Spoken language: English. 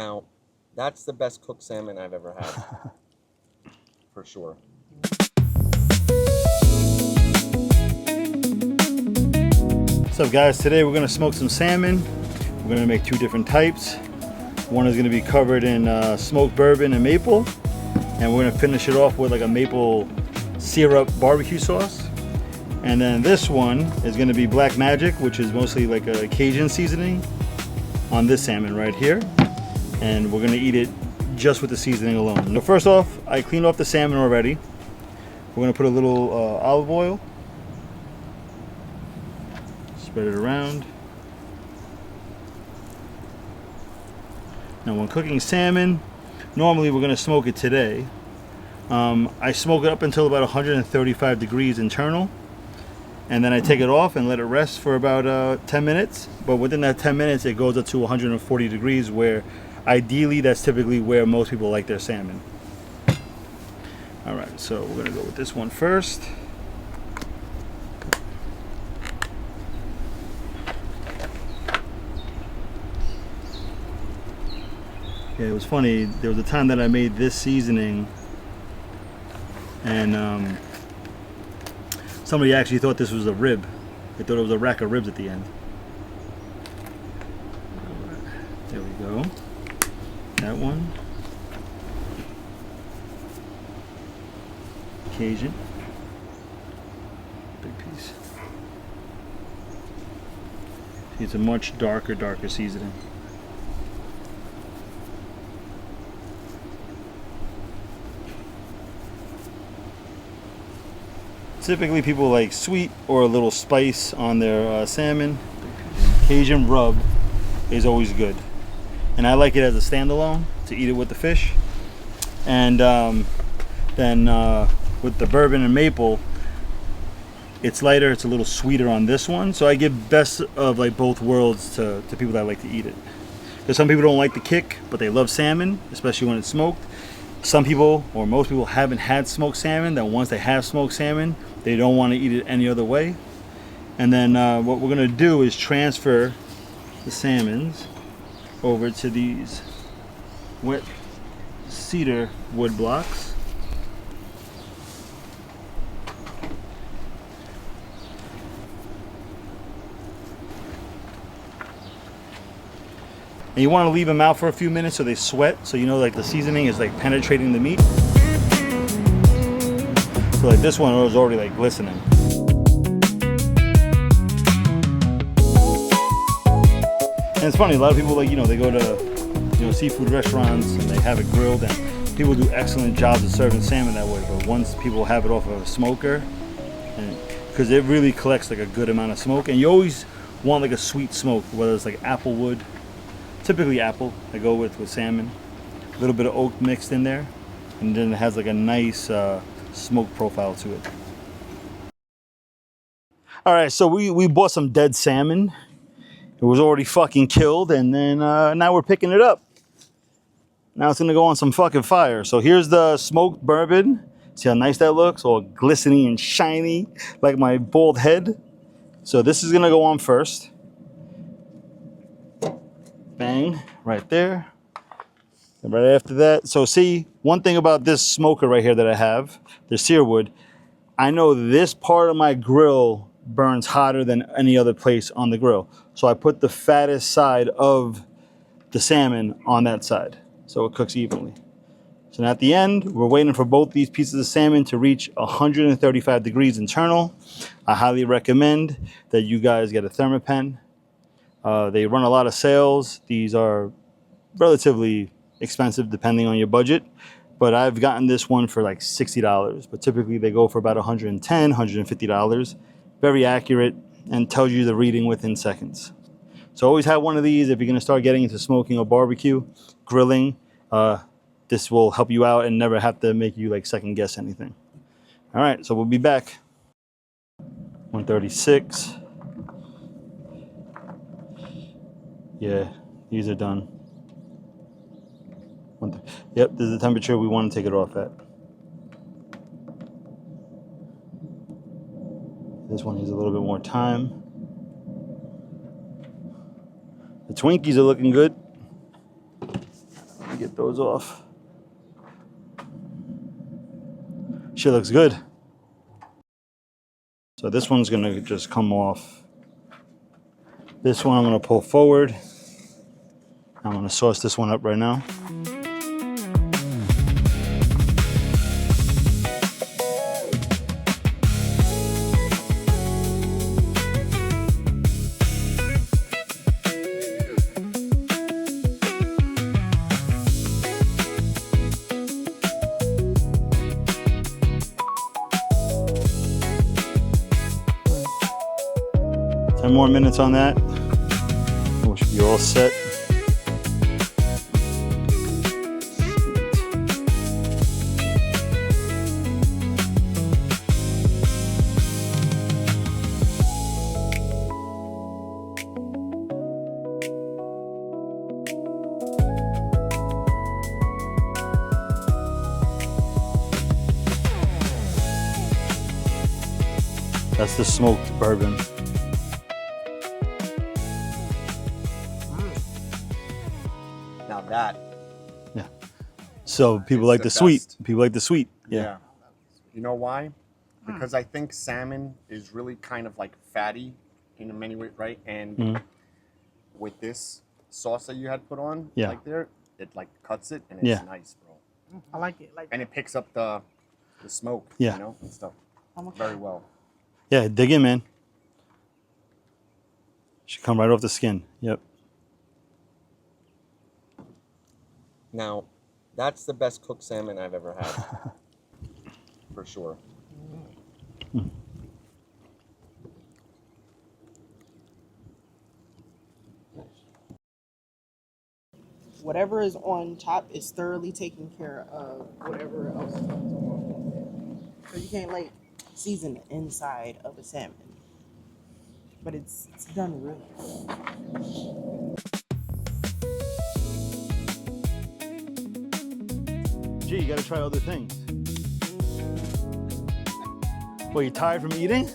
Now, that's the best cooked salmon I've ever had, for sure. What's up, guys? Today we're gonna smoke some salmon. We're gonna make two different types. One is gonna be covered in smoked bourbon and maple, and we're gonna finish it off with like a maple syrup barbecue sauce. And then this one is gonna be Black Magic, which is mostly like a Cajun seasoning on this salmon right here. And we're gonna eat it just with the seasoning alone. So first off, I cleaned off the salmon already. We're gonna put a little olive oil, spread it around. Now when cooking salmon, normally we're gonna smoke it today. I smoke it up until about 135 degrees internal, and then I take it off and let it rest for about 10 minutes. But within that 10 minutes, it goes up to 140 degrees, where ideally that's typically where most people like their salmon. All right, so we're gonna go with this one first. Yeah, it was funny, there was a time that I made this seasoning and somebody actually thought this was a rib. They thought it was a rack of ribs at the end. There we go. That one. Cajun. Big piece. It's a much darker seasoning. Typically people like sweet or a little spice on their salmon. Cajun rub is always good. And I like it as a standalone to eat it with the fish. And then with the bourbon and maple, it's lighter, it's a little sweeter on this one. So I give best of like both worlds to people that like to eat it. Because some people don't like the kick, but they love salmon, especially when it's smoked. Some people, or most people, haven't had smoked salmon, that once they have smoked salmon, they don't want to eat it any other way. And then what we're gonna do is transfer the salmons over to these wet cedar wood blocks. And you want to leave them out for a few minutes so they sweat, so you know like the seasoning is like penetrating the meat. So like this one was already like glistening. And it's funny, a lot of people like, they go to seafood restaurants and they have it grilled, and people do excellent jobs of serving salmon that way. But once people have it off of a smoker, and because it really collects like a good amount of smoke, and you always want like a sweet smoke, whether it's like apple wood. Typically apple I go with salmon, a little bit of oak mixed in there, and then it has like a nice smoke profile to it. All right, so we bought some dead salmon. It was already fucking killed, and then now we're picking it up. Now it's gonna go on some fucking fire. So here's the smoked bourbon. See how nice that looks, all glistening and shiny like my bald head. So this is gonna go on first. Bang, right there. And right after that, so see, one thing about this smoker right here that I have, the cedar wood, I know this part of my grill burns hotter than any other place on the grill. So I put the fattest side of the salmon on that side, so it cooks evenly. So now at the end, we're waiting for both these pieces of salmon to reach 135 degrees internal. I highly recommend that you guys get a Thermopen. They run a lot of sales. These are relatively expensive depending on your budget, but I've gotten this one for like $60, but typically they go for about $110, $150. Very accurate and tells you the reading within seconds. So always have one of these if you're gonna start getting into smoking or barbecue, grilling. This will help you out and never have to make you like second guess anything. All right, so we'll be back. 136. Yeah, these are done. Yep, this is the temperature we want to take it off at. This one needs a little bit more time. The Twinkies are looking good. get those off. Shit looks good. So this one's gonna just come off. This one I'm gonna pull forward. I'm gonna sauce this one up right now. 10 more minutes on that. We should be all set. That's the smoked bourbon. Now that. Yeah. So people like the sweet. People like the sweet. Yeah. You know why? Because I think salmon is really kind of like fatty in many ways, right? And with this sauce that you had put on, like there, it like cuts it and it's nice, bro. I like it. And it picks up the smoke, Yeah. you know, and stuff very well. Yeah, dig in, man. Should come right off the skin. Yep. Now, that's the best cooked salmon I've ever had. For sure. Whatever is on top is thoroughly taking care of whatever else comes along. So you can't like season the inside of a salmon, but it's done really well. Gee, you gotta try other things. Well, you tired from eating?